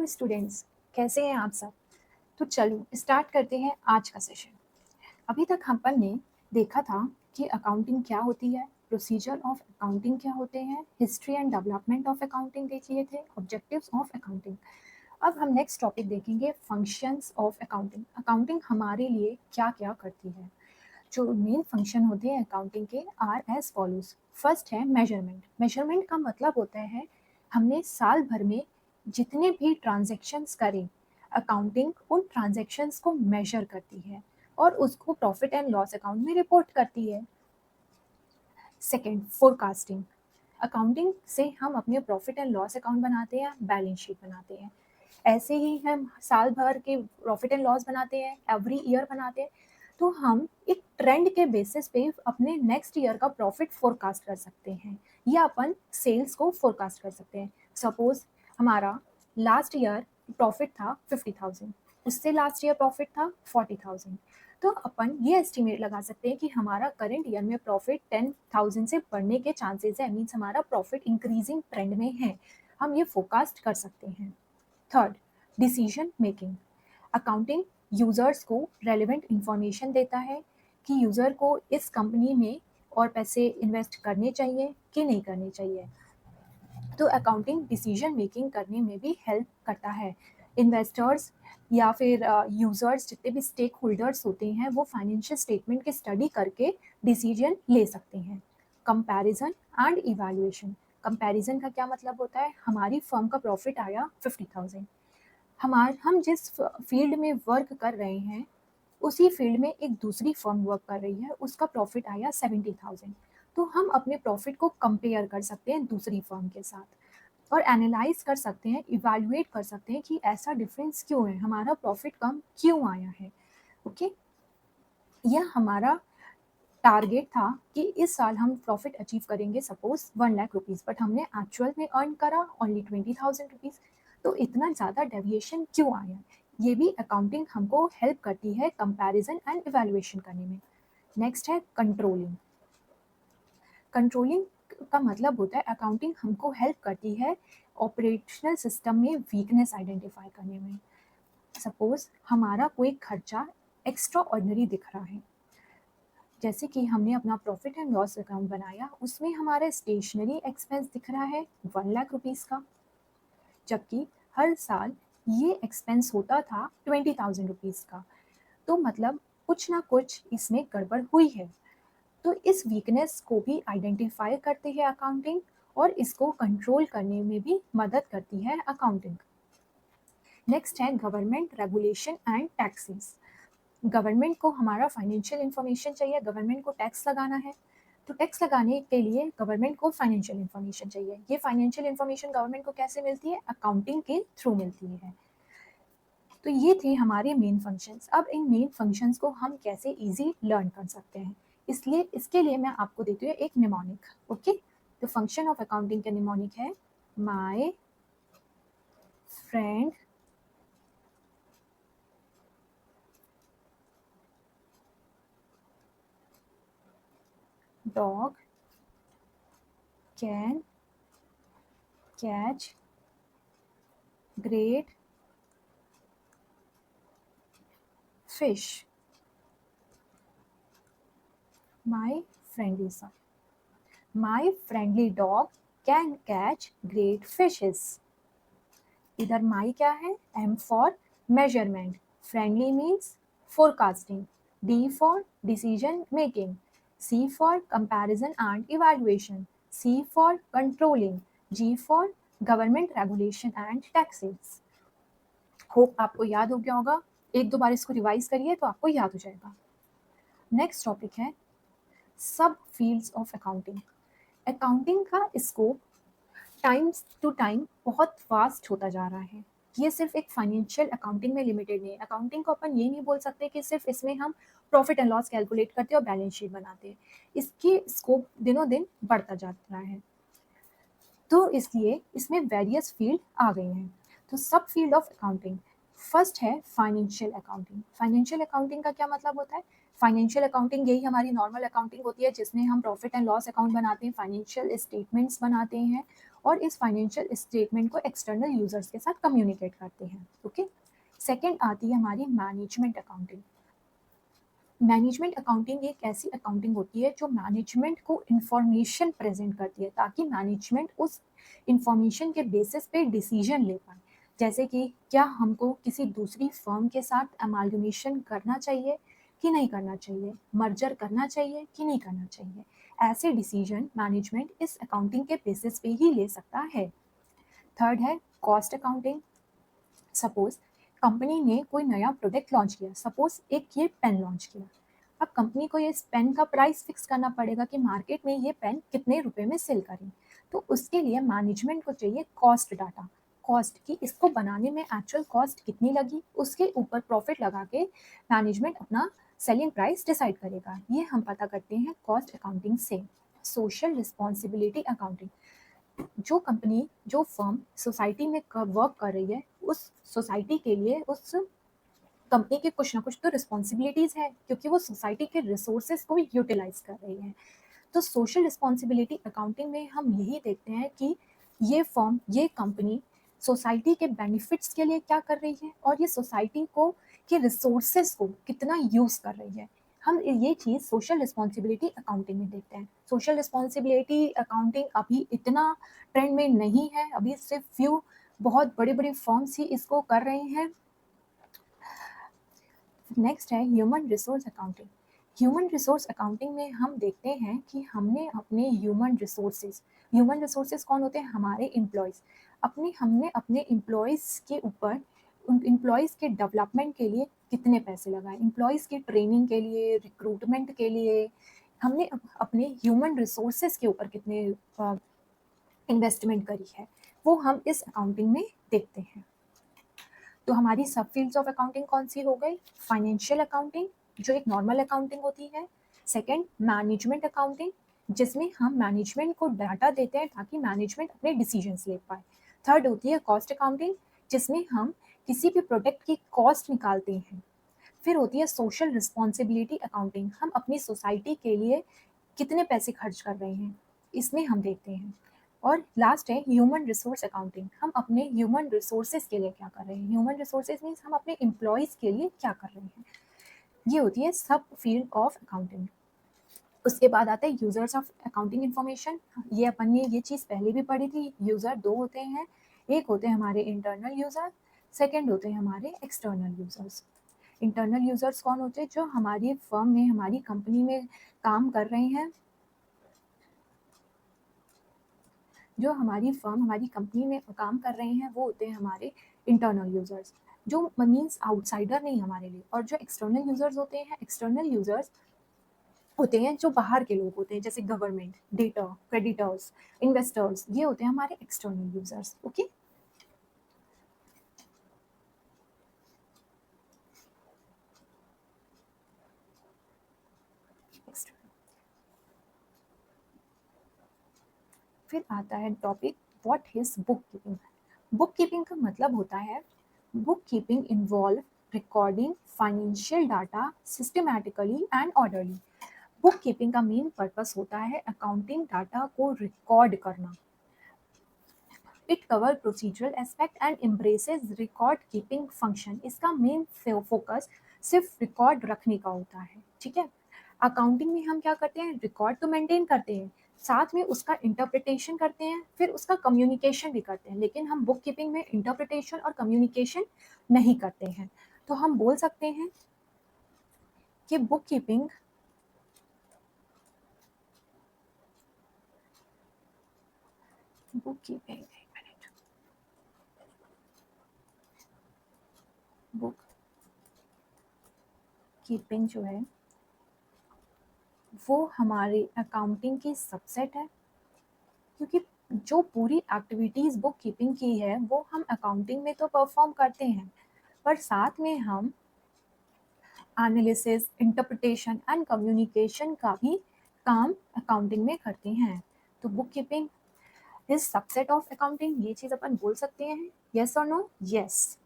Hello students, कैसे हैं आप सब। तो चलो स्टार्ट करते हैं आज का सेशन। अभी तक अपन ने देखा था कि अकाउंटिंग क्या होती है, प्रोसीजर ऑफ अकाउंटिंग क्या होते हैं, history and development of accounting देख लिए थे, ऑब्जेक्टिव्स ऑफ अकाउंटिंग। अब हम नेक्स्ट टॉपिक देखेंगे, फंक्शंस ऑफ अकाउंटिंग। अकाउंटिंग हमारे लिए क्या क्या करती है। जो मेन फंक्शन होते हैं अकाउंटिंग के आर एज फॉलोज। फर्स्ट है मेजरमेंट। मेजरमेंट का मतलब होता है हमने साल भर में जितने भी ट्रांजैक्शंस करें, अकाउंटिंग उन ट्रांजैक्शंस को मेजर करती है और उसको प्रॉफिट एंड लॉस अकाउंट में रिपोर्ट करती है। Second, forecasting. अकाउंटिंग से हम अपने प्रॉफिट एंड लॉस अकाउंट बनाते हैं, बैलेंस शीट बनाते हैं। ऐसे ही हम साल भर के प्रॉफिट एंड लॉस बनाते हैं, एवरी ईयर बनाते हैं। तो हम एक ट्रेंड के बेसिस पे अपने नेक्स्ट ईयर का प्रॉफिट फोरकास्ट कर सकते हैं या अपन सेल्स को फोरकास्ट कर सकते हैं। सपोज हमारा लास्ट ईयर प्रॉफिट था 50,000, उससे लास्ट ईयर प्रॉफिट था 40,000। तो अपन ये एस्टिमेट लगा सकते हैं कि हमारा करंट ईयर में प्रॉफिट 10,000 से बढ़ने के चांसेस है, मीन्स हमारा प्रॉफिट इंक्रीजिंग ट्रेंड में है। हम ये फोरकास्ट कर सकते हैं। Third, decision making. Accounting users को रेलेवेंट इंफॉर्मेशन देता है कि यूजर को इस कंपनी में और पैसे इन्वेस्ट करने चाहिए कि नहीं करने चाहिए। तो अकाउंटिंग डिसीजन मेकिंग करने में भी हेल्प करता है। इन्वेस्टर्स या फिर यूजर्स, जितने भी स्टेक होल्डर्स होते हैं, वो फाइनेंशियल स्टेटमेंट की स्टडी करके डिसीजन ले सकते हैं। Comparison and evaluation. कंपैरिजन का क्या मतलब होता है, हमारी फर्म का प्रॉफिट आया 50,000, हम जिस फील्ड में वर्क कर रहे हैं उसी फील्ड में एक दूसरी फर्म वर्क कर रही है, उसका प्रॉफिट आया 70,000। तो हम अपने प्रॉफिट को कंपेयर कर सकते हैं दूसरी फर्म के साथ और एनालाइज कर सकते हैं, इवैल्यूएट कर सकते हैं कि ऐसा डिफरेंस क्यों है, हमारा प्रॉफिट कम क्यों आया है। ओके, यह हमारा टारगेट था कि इस साल हम प्रॉफिट अचीव करेंगे सपोज 1,00,000 रुपीज़, बट हमने एक्चुअल में अर्न करा ओनली 20,000 रुपीज़। तो इतना ज़्यादा डेविएशन क्यों आया। ये भी अकाउंटिंग हमको हेल्प करती है कंपैरिजन एंड इवैल्यूएशन करने में। नेक्स्ट है कंट्रोलिंग। कंट्रोलिंग का मतलब होता है अकाउंटिंग हमको हेल्प करती है ऑपरेशनल सिस्टम में वीकनेस आइडेंटिफाई करने में। सपोज हमारा कोई खर्चा एक्स्ट्रा ऑर्डिनरी दिख रहा है, जैसे कि हमने अपना प्रॉफिट एंड लॉस अकाउंट बनाया, उसमें हमारा स्टेशनरी एक्सपेंस दिख रहा है 1,00,000 रुपीज़ का, जबकि हर साल ये एक्सपेंस होता था 20,000 रुपीज़ का। तो मतलब कुछ ना कुछ इसमें गड़बड़ हुई है। तो इस वीकनेस को भी आइडेंटिफाई करती है अकाउंटिंग और इसको कंट्रोल करने में भी मदद करती है अकाउंटिंग। नेक्स्ट है government regulation and taxes. Government को हमारा फाइनेंशियल इन्फॉर्मेशन चाहिए, गवर्नमेंट को टैक्स लगाना है। तो टैक्स लगाने के लिए गवर्नमेंट को फाइनेंशियल इन्फॉर्मेशन चाहिए। ये फाइनेंशियल इन्फॉर्मेशन गवर्नमेंट को कैसे मिलती है, अकाउंटिंग के थ्रू मिलती है। तो ये थे हमारे मेन फंक्शंस। अब इन मेन फंक्शंस को हम कैसे इजी लर्न कर सकते हैं, इसलिए इसके लिए मैं आपको देती हूँ एक निमोनिक। ओके, तो फंक्शन ऑफ अकाउंटिंग का निमोनिक है my friend dog can catch great fish. My friendly son. My friendly dog can catch great fishes. इधर my क्या है, M for measurement, friendly means forecasting, D for decision making, C for comparison and evaluation, C for controlling, G for government regulation and taxes. Hope आपको याद हो गया होगा, एक दो बार इसको रिवाइज करिए तो आपको याद हो जाएगा। नेक्स्ट टॉपिक है सब फील्ड्स ऑफ अकाउंटिंग। अकाउंटिंग का स्कोप टाइम टू टाइम बहुत वास्ट होता जा रहा है। ये सिर्फ एक फाइनेंशियल अकाउंटिंग में लिमिटेड नहीं है। अकाउंटिंग को अपन ये नहीं बोल सकते कि सिर्फ इसमें हम प्रॉफिट एंड लॉस कैलकुलेट करते हैं और बैलेंस शीट बनाते हैं। इसकी स्कोप दिनों दिन बढ़ता जा रहा है, तो इसलिए इसमें वेरियस फील्ड आ गए हैं। तो सब फील्ड ऑफ अकाउंटिंग, फर्स्ट है फाइनेंशियल अकाउंटिंग। फाइनेंशियल अकाउंटिंग का क्या मतलब होता है, फाइनेंशियल अकाउंटिंग यही हमारी नॉर्मल अकाउंटिंग होती है जिसमें हम प्रॉफिट एंड लॉस अकाउंट बनाते हैं, फाइनेंशियल स्टेटमेंट्स बनाते हैं और इस फाइनेंशियल स्टेटमेंट को एक्सटर्नल यूजर्स के साथ कम्युनिकेट करते हैं। ओके, सेकेंड आती है हमारी मैनेजमेंट अकाउंटिंग। मैनेजमेंट अकाउंटिंग एक ऐसी अकाउंटिंग होती है जो मैनेजमेंट को इंफॉर्मेशन प्रेजेंट करती है ताकि मैनेजमेंट उस इंफॉर्मेशन के बेसिस पे डिसीजन ले पाए। जैसे कि क्या हमको किसी दूसरी फर्म के साथ अमालगमेशन करना चाहिए कि नहीं करना चाहिए, मर्जर करना चाहिए कि नहीं करना चाहिए। ऐसे डिसीजन मैनेजमेंट इस अकाउंटिंग के बेसिस पे ही ले सकता है। थर्ड है कॉस्ट अकाउंटिंग। सपोज कंपनी ने कोई नया प्रोडक्ट लॉन्च किया, सपोज एक ये पेन लॉन्च किया। अब कंपनी को ये पेन का प्राइस फिक्स करना पड़ेगा कि मार्केट में ये पेन कितने रुपए में सेल करें। तो उसके लिए मैनेजमेंट को चाहिए कॉस्ट डाटा, कॉस्ट की इसको बनाने में एक्चुअल कॉस्ट कितनी लगी, उसके ऊपर प्रॉफिट लगा के मैनेजमेंट अपना सेलिंग प्राइस डिसाइड करेगा। ये हम पता करते हैं कॉस्ट अकाउंटिंग से। सोशल रिस्पॉन्सिबिलिटी अकाउंटिंग, जो कंपनी जो फर्म सोसाइटी में वर्क कर रही है उस सोसाइटी के लिए उस कंपनी के कुछ ना कुछ तो रिस्पॉन्सिबिलिटीज है क्योंकि वो सोसाइटी के रिसोर्सेज को यूटिलाइज कर रही है। तो सोशल रिस्पॉन्सिबिलिटी अकाउंटिंग में हम यही देखते हैं कि ये फर्म ये कंपनी सोसाइटी के बेनिफिट्स के लिए क्या कर रही है और ये सोसाइटी को के रिसोर्सेज को कितना यूज कर रही है। हम ये चीज़ सोशल रिस्पॉन्सिबिलिटी अकाउंटिंग में देखते हैं। सोशल रिस्पॉन्सिबिलिटी अकाउंटिंग अभी इतना ट्रेंड में नहीं है, अभी सिर्फ फ्यू बहुत बड़े बड़े फर्म्स ही इसको कर रहे हैं। नेक्स्ट है human resource accounting. Human resource accounting में हम देखते हैं कि हमने अपने ह्यूमन रिसोर्सेज कौन होते हैं, हमारे एम्प्लॉयज़। हमने अपने एम्प्लॉयज़ के ऊपर उन एम्प्लॉयज़ के डेवलपमेंट के लिए कितने पैसे लगाए, एम्प्लॉयज़ की ट्रेनिंग के लिए, रिक्रूटमेंट के लिए हमने अपने ह्यूमन रिसोर्सेज के ऊपर कितने इन्वेस्टमेंट करी है, वो हम इस अकाउंटिंग में देखते हैं। तो हमारी सब फील्ड्स ऑफ अकाउंटिंग कौन सी हो गई? फाइनेंशियल अकाउंटिंग जो एक नॉर्मल अकाउंटिंग होती है। सेकंड मैनेजमेंट अकाउंटिंग जिसमें हम मैनेजमेंट को डाटा देते हैं ताकि मैनेजमेंट अपने डिसीजंस ले पाए। थर्ड होती है कॉस्ट अकाउंटिंग जिसमें हम किसी भी प्रोडक्ट की कॉस्ट निकालते हैं। फिर होती है सोशल रिस्पॉन्सिबिलिटी अकाउंटिंग, हम अपनी सोसाइटी के लिए कितने पैसे खर्च कर रहे हैं इसमें हम देखते हैं। और लास्ट है ह्यूमन रिसोर्स अकाउंटिंग, हम अपने ह्यूमन रिसोर्सेज के लिए क्या कर रहे हैं। ह्यूमन रिसोर्सेज मीन्स हम अपने एम्प्लॉयज़ के लिए क्या कर रहे हैं। ये होती है सब फील्ड ऑफ अकाउंटिंग। उसके बाद आता है यूजर्स ऑफ अकाउंटिंग इन्फॉर्मेशन। ये अपन ने ये चीज़ पहले भी पढ़ी थी। यूज़र दो होते हैं, एक होते हैं हमारे इंटरनल यूज़र, सेकेंड होते हैं हमारे एक्सटर्नल यूज़र्स। इंटरनल यूज़र्स कौन होते हैं? जो हमारी फर्म में हमारी कंपनी में काम कर रहे हैं, जो हमारी फर्म हमारी कंपनी में काम कर रहे हैं वो होते हैं हमारे इंटरनल यूजर्स, जो मीन्स आउटसाइडर नहीं हमारे लिए। और जो एक्सटर्नल यूजर्स होते हैं, एक्सटर्नल यूजर्स होते हैं जो बाहर के लोग होते हैं जैसे गवर्नमेंट, डेटा, क्रेडिटर्स, इन्वेस्टर्स, ये होते हैं हमारे एक्सटर्नल यूजर्स। ओके, फिर आता है topic what is book keeping. Book keeping का मतलब होता है book keeping involve recording financial data systematically and orderly. Book keeping का मेन पर्पस होता है अकाउंटिंग डाटा को रिकॉर्ड करना। It cover procedural aspect and embraces record keeping function. इसका मेन फोकस सिर्फ रिकॉर्ड रखने का होता है। ठीक है, अकाउंटिंग में हम क्या करते हैं, रिकॉर्ड तो मेंटेन करते हैं, साथ में उसका इंटरप्रिटेशन करते हैं, फिर उसका कम्युनिकेशन भी करते हैं। लेकिन हम बुक कीपिंग में इंटरप्रिटेशन और कम्युनिकेशन नहीं करते हैं। तो हम बोल सकते हैं कि बुक कीपिंग बुक कीपिंग जो है वो हमारी अकाउंटिंग की सबसेट है, क्योंकि जो पूरी एक्टिविटीज़ बुक कीपिंग की है वो हम अकाउंटिंग में तो परफॉर्म करते हैं, पर साथ में हम एनालिसिस, इंटरप्रिटेशन एंड कम्युनिकेशन का भी काम अकाउंटिंग में करते हैं। तो bookkeeping is subset of accounting, ये चीज़ अपन बोल सकते हैं। येस और no? Yes.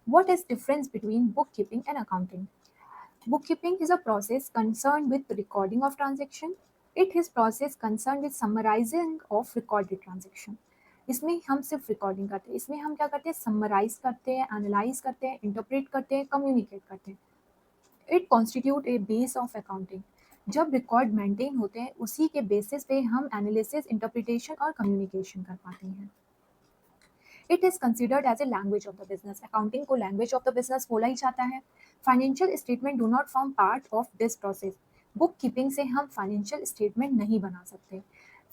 What is difference between bookkeeping and accounting? Bookkeeping is a process concerned with recording of transaction. It is process concern with summarising of recorded transaction. इसमें हम सिर्फ रिकॉर्डिंग करते हैं, इसमें हम क्या करते हैं, समराइज करते हैं, एनालाइज करते हैं, इंटरप्रेट करते हैं, कम्युनिकेट करते हैं। It constitute A base of accounting. जब रिकॉर्ड मेंटेन होते हैं उसी के बेसिस पे हम एनालिसिस, इंटरप्रिटेशन और कम्युनिकेशन कर पाते हैं। It is considered as a language of the business. Accounting को लैंग्वेज ऑफ द बिजनेस बोला ही जाता है। Financial statement do not form part of this process. Bookkeeping से हम फाइनेंशियल स्टेटमेंट नहीं बना सकते।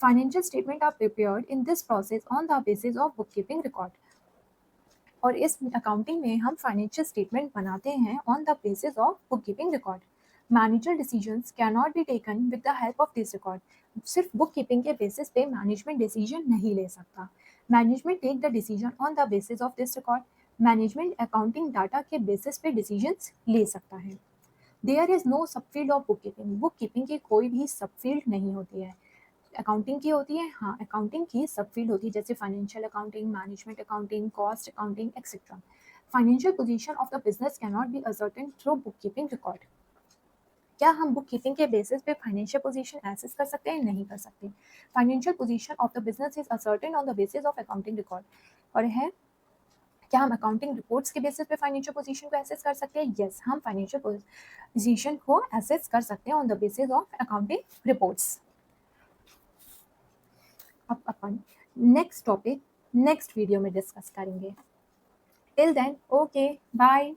Financial statement are prepared in this process on the basis of book keeping record. और इस अकाउंटिंग में हम फाइनेंशियल स्टेटमेंट बनाते हैं on the basis of book keeping record. Manager decisions can not be taken with the help of this record. सिर्फ book keeping के basis पे management decision नहीं ले सकता। Management take the decision on the basis of this record. Management accounting data के basis पे decisions ले सकता है। There is no subfield of book keeping. Book keeping की कोई भी सबफील्ड नहीं होती है। अकाउंटिंग की होती है, हाँ अकाउंटिंग की सब फील्ड होती है, जैसे financial accounting, management accounting, cost accounting etcetera. Financial position of the business can not B ascertain through book keeping record. क्या हम बुक कीपिंग के बेसिस पे फाइनेंशियल पोजीशन एसेस कर सकते हैं? नहीं कर सकते। Financial position of the business is ascertain on the basis of accounting record. और है, क्या हम अकाउंटिंग रिपोर्ट्स के बेसिस पे फाइनेंशियल पोजीशन को एसेस कर सकते हैं? यस, हम फाइनेंशियल पोजीशन को एसेस कर सकते हैं on the basis of accounting reports. अब अपन नेक्स्ट टॉपिक नेक्स्ट वीडियो में डिस्कस करेंगे। Till then, okay, bye.